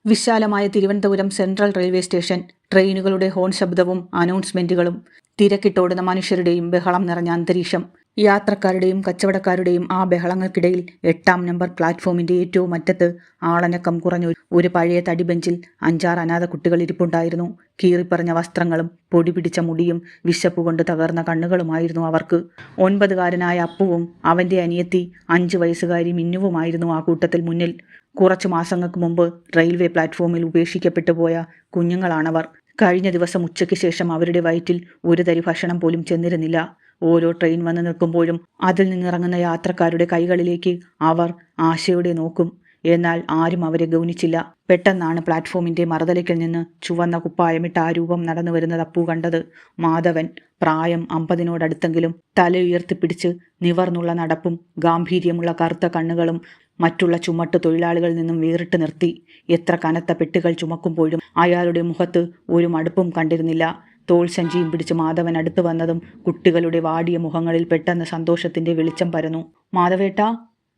വിശാലമായ Thiruvananthapuram central railway station. ട്രെയിനുകളുടെ horn ശബ്ദവും അനൗൺസ്മെന്റുകളും, തിരക്കിട്ടോടുന്ന മനുഷ്യരുടെയും ബഹളം നിറഞ്ഞ അന്തരീക്ഷം. യാത്രക്കാരുടെയും കച്ചവടക്കാരുടെയും ആ ബഹളങ്ങൾക്കിടയിൽ 8-ാം നമ്പർ പ്ലാറ്റ്ഫോമിന്റെ ഏറ്റവും അറ്റത്ത് ആളനക്കം കുറഞ്ഞ ഒരു പഴയ തടിബെഞ്ചിൽ 5-6 അനാഥ കുട്ടികൾ ഇരിപ്പുണ്ടായിരുന്നു. കീറിപ്പറഞ്ഞ വസ്ത്രങ്ങളും പൊടിപിടിച്ച മുടിയും വിശപ്പുകൊണ്ട് തകർന്ന കണ്ണുകളുമായിരുന്നു അവർക്ക്. 9-കാരനായ അപ്പുവും അവന്റെ അനിയത്തി 5 വയസ്സുകാരി മിന്നുവുമായിരുന്നു ആ കൂട്ടത്തിൽ മുന്നിൽ. കുറച്ചു മാസങ്ങൾക്ക് മുമ്പ് റെയിൽവേ പ്ലാറ്റ്ഫോമിൽ ഉപേക്ഷിക്കപ്പെട്ടു പോയ കുഞ്ഞുങ്ങളാണവർ. കഴിഞ്ഞ ദിവസം ഉച്ചയ്ക്ക് ശേഷം അവരുടെ വയറ്റിൽ ഒരു തരി ഭക്ഷണം പോലും ചെന്നിരുന്നില്ല. ഓരോ ട്രെയിൻ വന്ന് നിൽക്കുമ്പോഴും അതിൽ നിന്നിറങ്ങുന്ന യാത്രക്കാരുടെ കൈകളിലേക്ക് അവർ ആശയോടെ നോക്കും. എന്നാൽ ആരും അവരെ ഗൗനിച്ചില്ല. പെട്ടെന്നാണ് പ്ലാറ്റ്ഫോമിന്റെ മറുതലയ്ക്കിൽ നിന്ന് ചുവന്ന കുപ്പായമിട്ട് ആ രൂപം നടന്നു വരുന്നത് അപ്പു കണ്ടത്. മാധവൻ. പ്രായം 50-നോടടുത്തെങ്കിലും തല ഉയർത്തിപ്പിടിച്ച് നിവർന്നുള്ള നടപ്പും ഗാംഭീര്യമുള്ള കറുത്ത കണ്ണുകളും മറ്റുള്ള ചുമട്ട് തൊഴിലാളികളിൽ നിന്നും വേറിട്ട് നിർത്തി. എത്ര കനത്ത പെട്ടികൾ ചുമക്കുമ്പോഴും അയാളുടെ മുഖത്ത് ഒരു മടുപ്പും കണ്ടിരുന്നില്ല. തോൾ സഞ്ചിയും പിടിച്ച് മാധവൻ അടുത്തു വന്നതും കുട്ടികളുടെ വാടിയ മുഖങ്ങളിൽ പെട്ടെന്ന് സന്തോഷത്തിന്റെ വെളിച്ചം പരന്നു. മാധവേട്ടാ!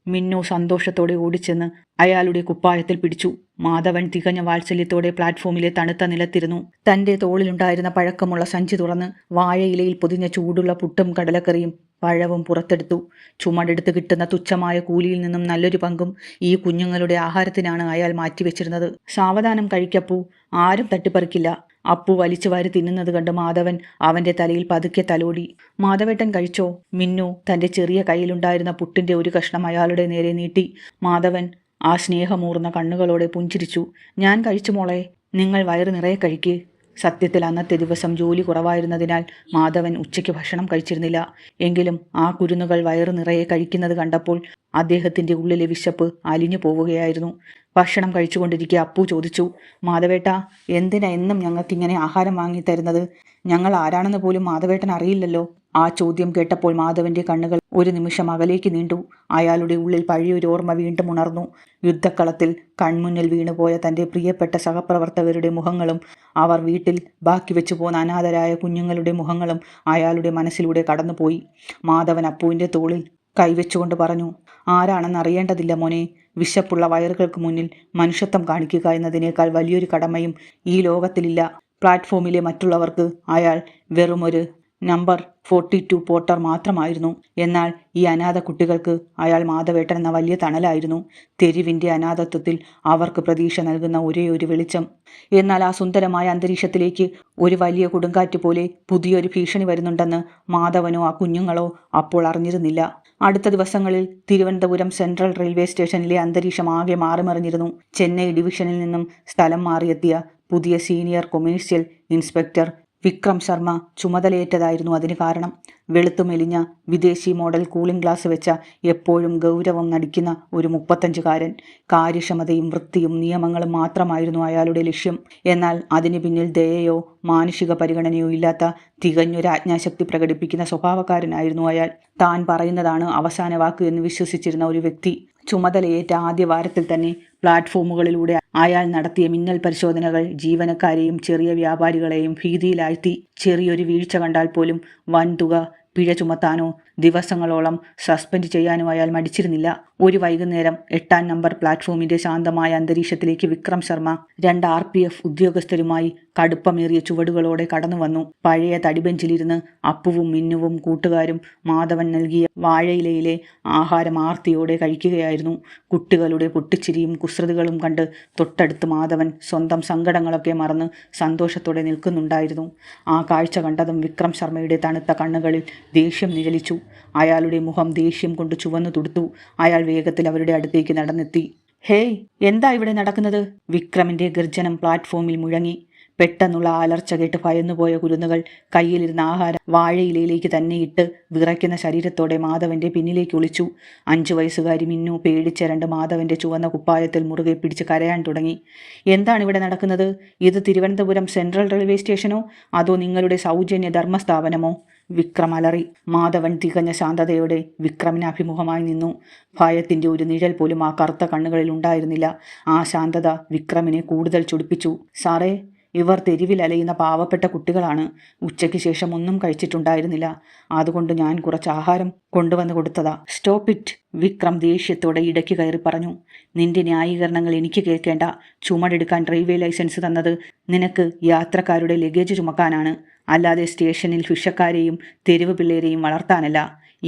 മിന്നു സന്തോഷത്തോടെ ഓടിച്ചെന്ന് അയാളുടെ കുപ്പായത്തിൽ പിടിച്ചു. മാധവൻ തികഞ്ഞ വാത്സല്യത്തോടെ പ്ലാറ്റ്ഫോമിലെ തണുത്ത നിലത്തിരുന്നു. തന്റെ തോളിലുണ്ടായിരുന്ന പഴക്കമുള്ള സഞ്ചി തുറന്ന് വാഴയിലയിൽ പൊതിഞ്ഞ ചൂടുള്ള പുട്ടും കടലക്കറിയും പഴവും പുറത്തെടുത്തു. ചുമടെടുത്ത് കിട്ടുന്ന തുച്ഛമായ കൂലിയിൽ നിന്നും നല്ലൊരു പങ്കും ഈ കുഞ്ഞുങ്ങളുടെ ആഹാരത്തിനാണ് അയാൾ മാറ്റിവെച്ചിരുന്നത്. സാവധാനം കഴിക്കപ്പൂ, ആരും തട്ടിപ്പറിക്കില്ല. അപ്പു വലിച്ചു വാരി തിന്നുന്നത് കണ്ട് മാധവൻ അവന്റെ തലയിൽ പതുക്കെ തലോടി. മാധവേട്ടൻ കഴിച്ചോ? മിന്നു തന്റെ ചെറിയ കയ്യിലുണ്ടായിരുന്ന പുട്ടിന്റെ ഒരു കഷ്ണം അയാളുടെ നേരെ നീട്ടി. മാധവൻ ആ സ്നേഹമൂർന്ന കണ്ണുകളോടെ പുഞ്ചിരിച്ചു. ഞാൻ കഴിച്ചു മോളെ, നിങ്ങൾ വയറ് നിറയെ കഴിക്ക്. സത്യത്തിൽ അന്നത്തെ ദിവസം ജോലി കുറവായിരുന്നതിനാൽ മാധവൻ ഉച്ചയ്ക്ക് ഭക്ഷണം കഴിച്ചിരുന്നില്ല. എങ്കിലും ആ കുരുന്നുകൾ വയറ് നിറയെ കഴിക്കുന്നത് കണ്ടപ്പോൾ അദ്ദേഹത്തിന്റെ ഉള്ളിലെ വിശപ്പ് അലിഞ്ഞു പോവുകയായിരുന്നു. ഭക്ഷണം കഴിച്ചുകൊണ്ടിരിക്കെ അപ്പു ചോദിച്ചു, മാധവേട്ട, എന്തിനാ എന്നും ഞങ്ങൾക്കിങ്ങനെ ആഹാരം വാങ്ങിത്തരുന്നത്? ഞങ്ങൾ ആരാണെന്ന് പോലും മാധവേട്ടൻ അറിയില്ലല്ലോ. ആ ചോദ്യം കേട്ടപ്പോൾ മാധവന്റെ കണ്ണുകൾ ഒരു നിമിഷം അകലേക്ക് നീണ്ടു. അയാളുടെ ഉള്ളിൽ പഴയൊരു ഓർമ്മ വീണ്ടും ഉണർന്നു. യുദ്ധക്കളത്തിൽ കൺമുന്നിൽ വീണുപോയ തന്റെ പ്രിയപ്പെട്ട സഹപ്രവർത്തകരുടെ മുഖങ്ങളും അവർ വീട്ടിൽ ബാക്കി വെച്ചു പോന്ന അനാഥരായ കുഞ്ഞുങ്ങളുടെ മുഖങ്ങളും അയാളുടെ മനസ്സിലൂടെ കടന്നുപോയി. മാധവൻ അപ്പുവിന്റെ തോളിൽ കൈവച്ചുകൊണ്ട് പറഞ്ഞു, ആരാണെന്ന് അറിയേണ്ടതില്ല മോനെ. വിശപ്പുള്ള വയറുകൾക്ക് മുന്നിൽ മനുഷ്യത്വം കാണിക്കുക എന്നതിനേക്കാൾ വലിയൊരു കടമയും ഈ ലോകത്തിലില്ല. പ്ലാറ്റ്ഫോമിലെ മറ്റുള്ളവർക്ക് അയാൾ വെറുമൊരു നമ്പർ 42 പോർട്ടർ മാത്രമായിരുന്നു. എന്നാൽ ഈ അനാഥ കുട്ടികൾക്ക് അയാൾ മാധവേട്ടൻ എന്ന വലിയ തണലായിരുന്നു. തെരുവിന്റെ അനാഥത്വത്തിൽ അവർക്ക് പ്രതീക്ഷ നൽകുന്ന ഒരേ ഒരു വെളിച്ചം. എന്നാൽ ആ സുന്ദരമായ അന്തരീക്ഷത്തിലേക്ക് ഒരു വലിയ കൊടുങ്കാറ്റ് പോലെ പുതിയൊരു ഭീഷണി വരുന്നുണ്ടെന്ന് മാധവനോ ആ കുഞ്ഞുങ്ങളോ അപ്പോൾ അറിഞ്ഞിരുന്നില്ല. അടുത്ത ദിവസങ്ങളിൽ തിരുവനന്തപുരം സെൻട്രൽ റെയിൽവേ സ്റ്റേഷനിലെ അന്തരീക്ഷം ആകെ മാറിമറിഞ്ഞിരുന്നു. ചെന്നൈ ഡിവിഷനിൽ നിന്നും സ്ഥലം മാറിയെത്തിയ പുതിയ senior commercial inspector Vikram Sharma ചുമതലയേറ്റതായിരുന്നു അതിന് കാരണം. വെളുത്തു മെലിഞ്ഞ വിദേശി മോഡൽ കൂളിംഗ് ഗ്ലാസ് വെച്ച എപ്പോഴും ഗൗരവം നടിക്കുന്ന ഒരു 35-കാരൻ. കാര്യക്ഷമതയും വൃത്തിയും നിയമങ്ങളും മാത്രമായിരുന്നു അയാളുടെ ലക്ഷ്യം. എന്നാൽ അതിന് പിന്നിൽ ദയയോ മാനുഷിക പരിഗണനയോ ഇല്ലാത്ത തികഞ്ഞൊരു ആജ്ഞാശക്തി പ്രകടിപ്പിക്കുന്ന സ്വഭാവക്കാരനായിരുന്നു അയാൾ. താൻ പറയുന്നതാണ് അവസാന വാക്ക് എന്ന് വിശ്വസിച്ചിരുന്ന ഒരു വ്യക്തി. ചുമതലയേറ്റ ആദ്യ വാരത്തിൽ തന്നെ പ്ലാറ്റ്ഫോമുകളിലൂടെ അയാൾ നടത്തിയ മിന്നൽ പരിശോധനകൾ ജീവനക്കാരെയും ചെറിയ വ്യാപാരികളെയും ഭീതിയിലാഴ്ത്തി. ചെറിയൊരു വീഴ്ച കണ്ടാൽ പോലും വൻതുക പിഴ ചുമത്താനോ ദിവസങ്ങളോളം സസ്പെൻഡ് ചെയ്യാനോ അയാൾ മടിച്ചിരുന്നില്ല. ഒരു വൈകുന്നേരം 8-ാം നമ്പർ പ്ലാറ്റ്ഫോമിന്റെ ശാന്തമായ അന്തരീക്ഷത്തിലേക്ക് വിക്രം ശർമ്മ 2 RPF ഉദ്യോഗസ്ഥരുമായി കടുപ്പമേറിയ ചുവടുകളോടെ കടന്നു വന്നു. പഴയ തടിബെഞ്ചിലിരുന്ന് അപ്പുവും മിന്നുവും കൂട്ടുകാരും മാധവൻ നൽകിയ വാഴയിലയിലെ ആഹാരം ആർത്തിയോടെ കഴിക്കുകയായിരുന്നു. കുട്ടികളുടെ പൊട്ടിച്ചിരിയും കുസൃതികളും കണ്ട് തൊട്ടടുത്ത് മാധവൻ സ്വന്തം സങ്കടങ്ങളൊക്കെ മറന്ന് സന്തോഷത്തോടെ നിൽക്കുന്നുണ്ടായിരുന്നു. ആ കാഴ്ച കണ്ടതും വിക്രം ശർമ്മയുടെ തണുത്ത കണ്ണുകളിൽ ദേഷ്യം നിഴലിച്ചു. അയാളുടെ മുഖം ദേഷ്യം കൊണ്ട് ചുവന്നു തുടുത്തു. അയാൾ വേഗത്തിൽ അവരുടെ അടുത്തേക്ക് നടന്നെത്തി. ഹേയ്, എന്താ ഇവിടെ നടക്കുന്നത്? വിക്രമിന്റെ ഗർജനം പ്ലാറ്റ്ഫോമിൽ മുഴങ്ങി. പെട്ടെന്നുള്ള അലർച്ച കേട്ട് ഭയന്നുപോയ കുരുന്നുകൾ കയ്യിലിരുന്ന ആഹാരം വാഴയിലയിലേക്ക് തന്നെ ഇട്ട് വിറയ്ക്കുന്ന ശരീരത്തോടെ മാധവന്റെ പിന്നിലേക്ക് ഒളിച്ചു. 5 വയസ്സുകാരി മിന്നു പേടിച്ചരണ്ട് മാധവന്റെ ചുവന്ന കുപ്പായത്തിൽ മുറുകെ പിടിച്ച് കരയാൻ തുടങ്ങി. എന്താണ് ഇവിടെ നടക്കുന്നത്? ഇത് തിരുവനന്തപുരം സെൻട്രൽ റെയിൽവേ സ്റ്റേഷനോ അതോ നിങ്ങളുടെ സൗജന്യ ധർമ്മസ്ഥാപനമോ? വിക്രം അലറി. മാധവൻ തികഞ്ഞ ശാന്തതയോടെ വിക്രമിന് അഭിമുഖമായി നിന്നു. ഭയത്തിന്റെ ഒരു നിഴൽ പോലും ആ കറുത്ത കണ്ണുകളിൽ ഉണ്ടായിരുന്നില്ല. ആ ശാന്തത വിക്രമിനെ കൂടുതൽ ചൊടിപ്പിച്ചു. സാറേ, ഇവർ തെരുവിൽ അലയുന്ന പാവപ്പെട്ട കുട്ടികളാണ്. ഉച്ചയ്ക്ക് ശേഷം ഒന്നും കഴിച്ചിട്ടുണ്ടായിരുന്നില്ല. അതുകൊണ്ട് ഞാൻ കുറച്ച് ആഹാരം കൊണ്ടുവന്ന് കൊടുത്തതാ. സ്റ്റോപ്പ് ഇറ്റ്, വിക്രം ദേഷ്യത്തോടെ ഇടയ്ക്ക് കയറി പറഞ്ഞു. നിന്റെ ന്യായീകരണങ്ങൾ എനിക്ക് കേൾക്കേണ്ട. ചുമടെടുക്കാൻ റെയിൽവേ ലൈസൻസ് തന്നത് നിനക്ക് യാത്രക്കാരുടെ ലഗേജ് ചുമക്കാനാണ്, അല്ലാതെ സ്റ്റേഷനിൽ ഭിക്ഷക്കാരെയും തെരുവ് പിള്ളേരെയും വളർത്താനല്ല.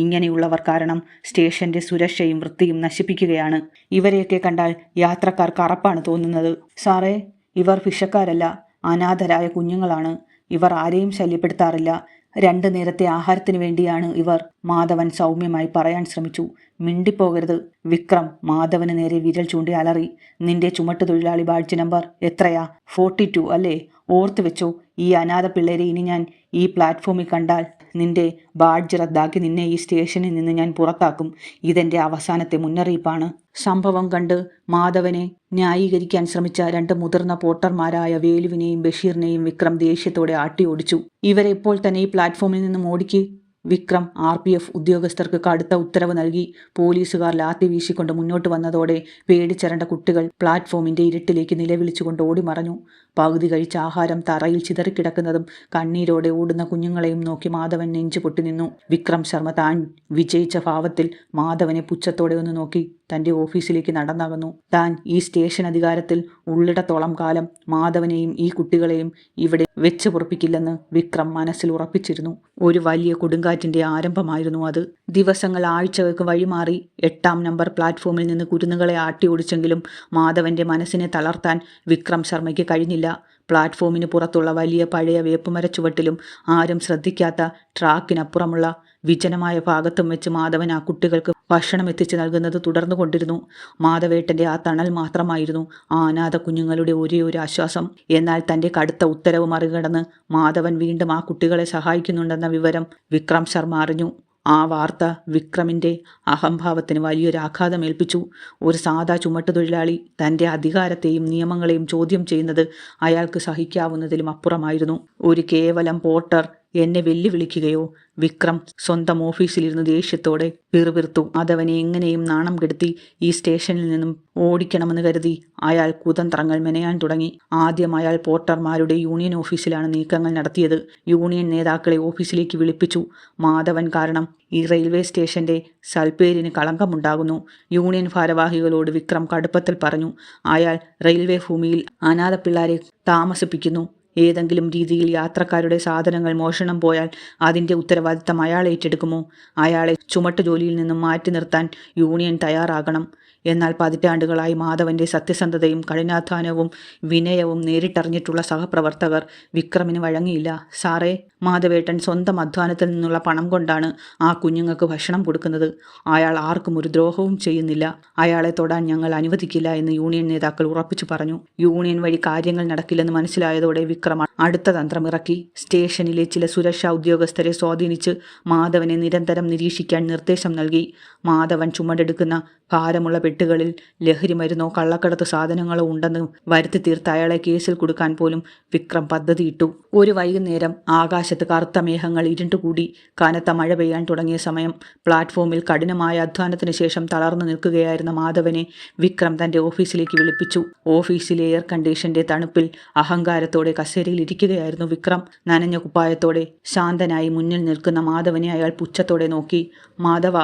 ഇങ്ങനെയുള്ളവർ കാരണം സ്റ്റേഷന്റെ സുരക്ഷയും വൃത്തിയും നശിപ്പിക്കുകയാണ്. ഇവരെയൊക്കെ കണ്ടാൽ യാത്രക്കാർക്ക് അറപ്പാണ് തോന്നുന്നത്. സാറേ, ഇവർ ഭിക്ഷക്കാരല്ല, അനാഥരായ കുഞ്ഞുങ്ങളാണ്. ഇവർ ആരെയും ശല്യപ്പെടുത്താറില്ല. 2 നേരത്തെ ആഹാരത്തിന് വേണ്ടിയാണ് ഇവർ. മാധവൻ സൗമ്യമായി പറയാൻ ശ്രമിച്ചു. മിണ്ടിപ്പോകരുത്. വിക്രം മാധവന് നേരെ വിരൽ ചൂണ്ടി അലറി. നിന്റെ ചുമട്ടുതൊഴിലാളി ബാഡ്ജ് നമ്പർ എത്രയാ? 42 അല്ലേ? ഓർത്തു വെച്ചോ, ഈ അനാഥ പിള്ളേരെ ഇനി ഞാൻ ഈ പ്ലാറ്റ്ഫോമിൽ കണ്ടാൽ നിന്റെ ബാഡ്ജ് റദ്ദാക്കി നിന്നെ ഈ സ്റ്റേഷനിൽ നിന്ന് ഞാൻ പുറത്താക്കും. ഇതെന്റെ അവസാനത്തെ മുന്നറിയിപ്പാണ്. സംഭവം കണ്ട് മാധവനെ ന്യായീകരിക്കാൻ ശ്രമിച്ച 2 മുതിർന്ന പോർട്ടർമാരായ വേലുവിനെയും ബഷീറിനെയും വിക്രം ദേഷ്യത്തോടെ ആട്ടി ഓടിച്ചു. ഇവരെ ഇപ്പോൾ തന്നെ ഈ പ്ലാറ്റ്ഫോമിൽ നിന്നും ഓടിക്ക്. വിക്രം RPF ഉദ്യോഗസ്ഥർക്ക് കടുത്ത ഉത്തരവ് നൽകി. പോലീസുകാർ ലാത്തി വീശിക്കൊണ്ട് മുന്നോട്ട് വന്നതോടെ പേടിച്ചരണ്ട കുട്ടികൾ പ്ലാറ്റ്ഫോമിന്റെ ഇരുട്ടിലേക്ക് നിലവിളിച്ചുകൊണ്ട് ഓടിമറഞ്ഞു. പകുതി കഴിച്ച ആഹാരം തറയിൽ ചിതറിക്കിടക്കുന്നതും കണ്ണീരോടെ ഓടുന്ന കുഞ്ഞുങ്ങളെയും നോക്കി മാധവൻ നെഞ്ചു പൊട്ടി നിന്നു. വിക്രം ശർമ്മ താൻ വിജയിച്ച ഭാവത്തിൽ മാധവനെ പുച്ഛത്തോടെ ഒന്ന് നോക്കി തന്റെ ഓഫീസിലേക്ക് നടന്നകന്നു. താൻ ഈ സ്റ്റേഷൻ അധികാരത്തിൽ ഉള്ളിടത്തോളം കാലം മാധവനെയും ഈ കുട്ടികളെയും ഇവിടെ വെച്ച് പൊറപ്പിക്കില്ലെന്ന് വിക്രം മനസ്സിൽ ഉറപ്പിച്ചിരുന്നു. ഒരു വലിയ കൊടുങ്കാറ്റിന്റെ ആരംഭമായിരുന്നു അത്. ദിവസങ്ങൾ ആഴ്ചകൾക്ക് വഴിമാറി. 8-ാം നമ്പർ പ്ലാറ്റ്ഫോമിൽ നിന്ന് കുരുന്നുകളെ ആട്ടി ഓടിച്ചെങ്കിലും മാധവന്റെ മനസ്സിനെ തളർത്താൻ വിക്രം ശർമ്മയ്ക്ക് കഴിഞ്ഞില്ല. പ്ലാറ്റ്ഫോമിന് പുറത്തുള്ള വലിയ പഴയ വേപ്പുമരച്ചുവട്ടിലും ആരും ശ്രദ്ധിക്കാത്ത ട്രാക്കിനപ്പുറമുള്ള വിജനമായ ഭാഗത്തും വെച്ച് മാധവൻ ആ കുട്ടികൾക്ക് ഭക്ഷണം എത്തിച്ചു നൽകുന്നത് തുടർന്നു കൊണ്ടിരുന്നു. മാധവേട്ടന്റെ ആ തണൽ മാത്രമായിരുന്നു ആ അനാഥ കുഞ്ഞുങ്ങളുടെ ഒരേ ഒരു ആശ്വാസം. എന്നാൽ തന്റെ കടുത്ത ഉത്തരവ് മറികടന്ന് മാധവൻ വീണ്ടും ആ കുട്ടികളെ സഹായിക്കുന്നുണ്ടെന്ന വിവരം വിക്രം ശർമ്മ അറിഞ്ഞു. ആ വാർത്ത വിക്രമിന്റെ അഹംഭാവത്തിന് വലിയൊരു ആഘാതമേൽപ്പിച്ചു. ഒരു സാധാ ചുമട്ടുതൊഴിലാളി തന്റെ അധികാരത്തെയും നിയമങ്ങളെയും ചോദ്യം ചെയ്യുന്നത് അയാൾക്ക് സഹിക്കാവുന്നതിലും അപ്പുറമായിരുന്നു. ഒരു കേവലം പോർട്ടർ എന്നെ വെല്ലുവിളിക്കുകയോ? വിക്രം സ്വന്തം ഓഫീസിലിരുന്ന് ദേഷ്യത്തോടെ പിറുപിറുത്തു. അതവനെ എങ്ങനെയും നാണം കെടുത്തി ഈ സ്റ്റേഷനിൽ നിന്നും ഓടിക്കണമെന്ന് കരുതി അയാൾ കുതന്ത്രങ്ങൾ മെനയാൻ തുടങ്ങി. ആദ്യം അയാൾ പോർട്ടർമാരുടെ യൂണിയൻ ഓഫീസിലാണ് നീക്കങ്ങൾ നടത്തിയത്. യൂണിയൻ നേതാക്കളെ ഓഫീസിലേക്ക് വിളിപ്പിച്ചു. മാധവൻ കാരണം ഈ റെയിൽവേ സ്റ്റേഷന്റെ സൽപ്പേരിന് കളങ്കമുണ്ടാകുന്നു. യൂണിയൻ ഭാരവാഹികളോട് വിക്രം കടുപ്പത്തിൽ പറഞ്ഞു. അയാൾ റെയിൽവേ ഭൂമിയിൽ അനാഥ പിള്ളാരെ താമസിപ്പിക്കുന്നു. ഏതെങ്കിലും രീതിയിൽ യാത്രക്കാരുടെ സാധനങ്ങൾ മോഷണം പോയാൽ അതിൻ്റെ ഉത്തരവാദിത്തം അയാൾ ഏറ്റെടുക്കുമോ? അയാളെ ചുമട്ടുജോലിയിൽ നിന്നും മാറ്റി നിർത്താൻ യൂണിയൻ തയ്യാറാകണം. എന്നാൽ പതിറ്റാണ്ടുകളായി മാധവന്റെ സത്യസന്ധതയും കഠിനാധ്വാനവും വിനയവും നേരിട്ടറിഞ്ഞിട്ടുള്ള സഹപ്രവർത്തകർ വിക്രമിന് വഴങ്ങിയില്ല. സാറേ, മാധവേട്ടൻ സ്വന്തം അധ്വാനത്തിൽ നിന്നുള്ള പണം കൊണ്ടാണ് ആ കുഞ്ഞുങ്ങൾക്ക് ഭക്ഷണം കൊടുക്കുന്നത്. അയാൾ ആർക്കും ഒരു ദ്രോഹവും ചെയ്യുന്നില്ല. അയാളെ തൊടാൻ ഞങ്ങൾ അനുവദിക്കില്ല എന്ന് യൂണിയൻ നേതാക്കൾ ഉറപ്പിച്ചു പറഞ്ഞു. യൂണിയൻ വഴി കാര്യങ്ങൾ നടക്കില്ലെന്ന് മനസ്സിലായതോടെ വിക്രം അടുത്ത തന്ത്രം ഇറക്കി. സ്റ്റേഷനിലെ ചില സുരക്ഷാ ഉദ്യോഗസ്ഥരെ സ്വാധീനിച്ച് മാധവനെ നിരന്തരം നിരീക്ഷിക്കാൻ നിർദ്ദേശം നൽകി. മാധവൻ ചുമടെടുക്കുന്ന ഭാരമുള്ള പെട്ടുകളിൽ ലഹരി മരുന്നോ കള്ളക്കടത്ത് സാധനങ്ങളോ ഉണ്ടെന്ന് വരുത്തി തീർത്ത് അയാളെ കേസിൽ കൊടുക്കാൻ പോലും വിക്രം പദ്ധതിയിട്ടു. ഒരു വൈകുന്നേരം ആകാശത്ത് കറുത്ത മേഘങ്ങൾ ഇരുണ്ടുകൂടി. കനത്ത മഴ പെയ്യാൻ തുടങ്ങിയ സമയം. പ്ലാറ്റ്ഫോമിൽ കഠിനമായ അധ്വാനത്തിന് ശേഷം തളർന്നു നിൽക്കുകയായിരുന്ന മാധവനെ വിക്രം തന്റെ ഓഫീസിലേക്ക് വിളിപ്പിച്ചു. ഓഫീസിലെ എയർ കണ്ടീഷന്റെ തണുപ്പിൽ അഹങ്കാരത്തോടെ കസേരയിൽ ഇരിക്കുകയായിരുന്നു വിക്രം. നനഞ്ഞ കുപ്പായത്തോടെ ശാന്തനായി മുന്നിൽ നിൽക്കുന്ന മാധവനെ അയാൾ പുച്ഛത്തോടെ നോക്കി. മാധവ,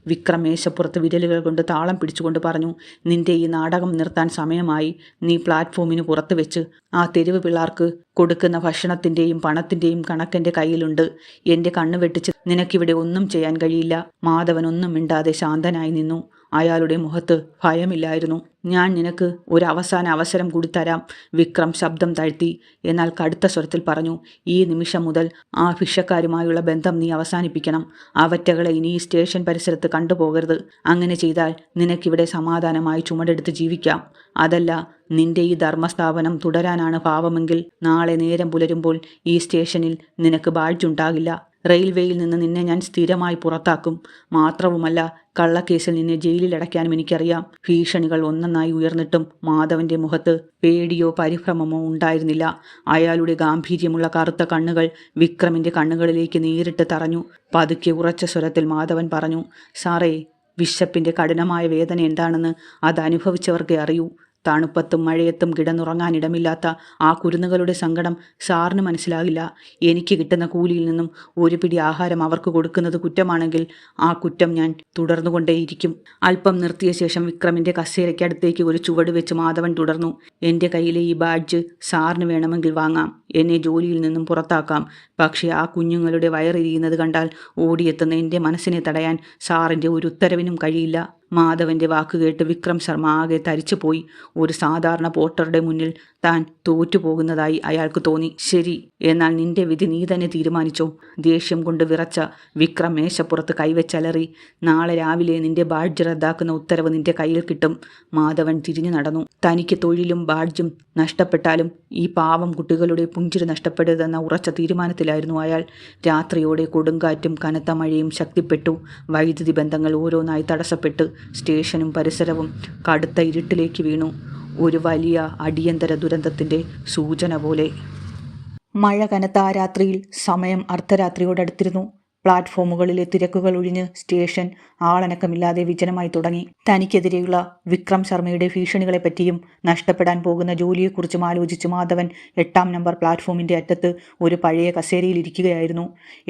വിക്രം മേശപ്പുറത്ത് വിരലുകൾ കൊണ്ട് താളം പിടിച്ചുകൊണ്ട് പറഞ്ഞു. നിന്റെ ഈ നാടകം നിർത്താൻ സമയമായി. നീ പ്ലാറ്റ്ഫോമിന് പുറത്ത് വെച്ച് ആ തെരുവ് പിള്ളാർക്ക് കൊടുക്കുന്ന ഭക്ഷണത്തിന്റെയും പണത്തിന്റെയും കണക്കെന്റെ കയ്യിലുണ്ട്. എന്റെ കണ്ണ് വെട്ടിച്ച് നിനക്കിവിടെ ഒന്നും ചെയ്യാൻ കഴിയില്ല. മാധവൻ ഒന്നും മിണ്ടാതെ ശാന്തനായി നിന്നു. അയാളുടെ മുഖത്ത് ഭയമില്ലായിരുന്നു. ഞാൻ നിനക്ക് ഒരു അവസാന അവസരം കൂടി തരാം, വിക്രം ശബ്ദം താഴ്ത്തി. എന്നാൽ കടുത്ത സ്വരത്തിൽ പറഞ്ഞു. ഈ നിമിഷം മുതൽ ആ ഭിക്ഷക്കാരുമായുള്ള ബന്ധം നീ അവസാനിപ്പിക്കണം. അവറ്റകളെ ഇനി ഈ സ്റ്റേഷൻ പരിസരത്ത് കണ്ടുപോകരുത്. അങ്ങനെ ചെയ്താൽ നിനക്കിവിടെ സമാധാനമായി ചുമടെടുത്ത് ജീവിക്കാം. അതല്ല, നിന്റെ ഈ ധർമ്മസ്ഥാപനം തുടരാനാണ് ഭാവമെങ്കിൽ നാളെ നേരം പുലരുമ്പോൾ ഈ സ്റ്റേഷനിൽ നിനക്ക് ബാഡ്ജുണ്ടാകില്ല. റെയിൽവേയിൽ നിന്ന് നിന്നെ ഞാൻ സ്ഥിരമായി പുറത്താക്കും. മാത്രവുമല്ല, കള്ളക്കേസിൽ നിന്നെ ജയിലിലടയ്ക്കാനും എനിക്കറിയാം. ഭീഷണികൾ ഒന്നൊന്നായി ഉയർന്നിട്ടും മാധവന്റെ മുഖത്ത് പേടിയോ പരിഭ്രമമോ ഉണ്ടായിരുന്നില്ല. അയാളുടെ ഗാംഭീര്യമുള്ള കറുത്ത കണ്ണുകൾ വിക്രമിന്റെ കണ്ണുകളിലേക്ക് നേരിട്ട് തറഞ്ഞു. പതുക്കെ ഉറച്ച സ്വരത്തിൽ മാധവൻ പറഞ്ഞു. സാറേ, വിശപ്പിന്റെ കഠിനമായ വേദന എന്താണെന്ന് അത് അനുഭവിച്ചവർക്കേ അറിയൂ. തണുപ്പത്തും മഴയത്തും കിടന്നുറങ്ങാനിടമില്ലാത്ത ആ കുരുന്നുകളുടെ സങ്കടം സാറിന് മനസ്സിലാകില്ല. എനിക്ക് കിട്ടുന്ന കൂലിയിൽ നിന്നും ഒരു പിടി ആഹാരം അവർക്ക് കൊടുക്കുന്നത് കുറ്റമാണെങ്കിൽ ആ കുറ്റം ഞാൻ തുടർന്നുകൊണ്ടേയിരിക്കും. അല്പം നിർത്തിയ ശേഷം വിക്രമിൻ്റെ കസേരയ്ക്കടുത്തേക്ക് ഒരു ചുവട് വെച്ച് മാധവൻ തുടർന്നു. എൻ്റെ കയ്യിലെ ഈ ബാഡ്ജ് സാറിന് വേണമെങ്കിൽ വാങ്ങാം. എന്നെ ജോലിയിൽ നിന്നും പുറത്താക്കാം. പക്ഷേ ആ കുഞ്ഞുങ്ങളുടെ വയറെരിയുന്നത് കണ്ടാൽ ഓടിയെത്തുന്ന എൻ്റെ മനസ്സിനെ തടയാൻ സാറിൻ്റെ ഒരു ഉത്തരവിനും കഴിയില്ല. മാധവൻ്റെ വാക്കുകേട്ട് വിക്രം ശർമ്മ ആകെ തരിച്ചുപോയി. ഒരു സാധാരണ പോർട്ടറുടെ മുന്നിൽ താൻ തോറ്റുപോകുന്നതായി അയാൾക്ക് തോന്നി. ശരി, എന്നാൽ നിന്റെ വിധി നീ തന്നെ തീരുമാനിച്ചോ? ദേഷ്യം കൊണ്ട് വിറച്ച വിക്രം മേശപ്പുറത്ത് കൈവച്ചലറി. നാളെ രാവിലെ നിന്റെ ബാഡ്ജ് റദ്ദാക്കുന്ന ഉത്തരവ് നിന്റെ കയ്യിൽ കിട്ടും. മാധവൻ തിരിഞ്ഞു നടന്നു. തനിക്ക് തൊഴിലും ബാഡ്ജും നഷ്ടപ്പെട്ടാലും ഈ പാവം കുട്ടികളുടെ പുഞ്ചിരി നഷ്ടപ്പെടരുതെന്ന ഉറച്ച തീരുമാനത്തിലായിരുന്നു അയാൾ. രാത്രിയോടെ കൊടുങ്കാറ്റും കനത്ത മഴയും ശക്തിപ്പെട്ടു. വൈദ്യുതി ബന്ധങ്ങൾ ഓരോന്നായി തടസ്സപ്പെട്ട് സ്റ്റേഷനും പരിസരവും കടുത്ത ഇരുട്ടിലേക്ക് വീണു. ഒരു വലിയ അടിയന്തര ദുരന്തത്തിൻ്റെ സൂചന പോലെ. മഴ കനത്ത ആ രാത്രിയിൽ സമയം അർദ്ധരാത്രിയോടടുത്തിരുന്നു. പ്ലാറ്റ്ഫോമുകളിലെ തിരക്കുകൾ ഒഴിഞ്ഞ് സ്റ്റേഷൻ ആളനക്കമില്ലാതെ വിജനമായി തുടങ്ങി. തനിക്കെതിരെയുള്ള വിക്രം ശർമ്മയുടെ ഭീഷണികളെപ്പറ്റിയും നഷ്ടപ്പെടാൻ പോകുന്ന ജോലിയെക്കുറിച്ചും ആലോചിച്ച് മാധവൻ 8-ാം നമ്പർ പ്ലാറ്റ്ഫോമിൻ്റെ അറ്റത്ത് ഒരു പഴയ കസേരയിൽ ഇരിക്കുകയായിരുന്നു.